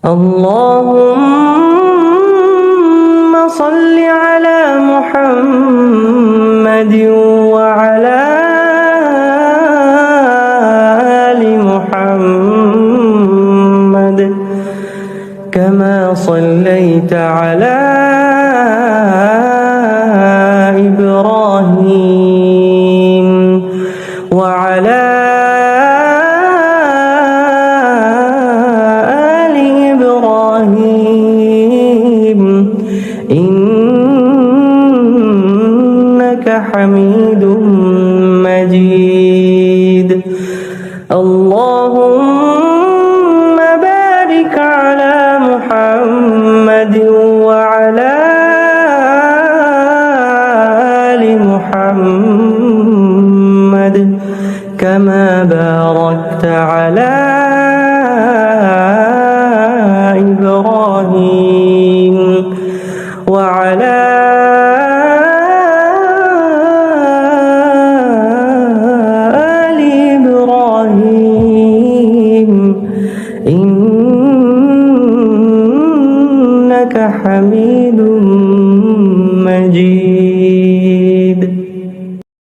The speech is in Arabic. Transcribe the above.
اللهم صل على محمد وعلى آل محمد كما صليت على إبراهيم وعلى آل إبراهيم إنك حميد مجيد. اللهم بارك على محمد وعلى آل محمد كما باركت على إبراهيم وعلى آل إبراهيم إنك حميد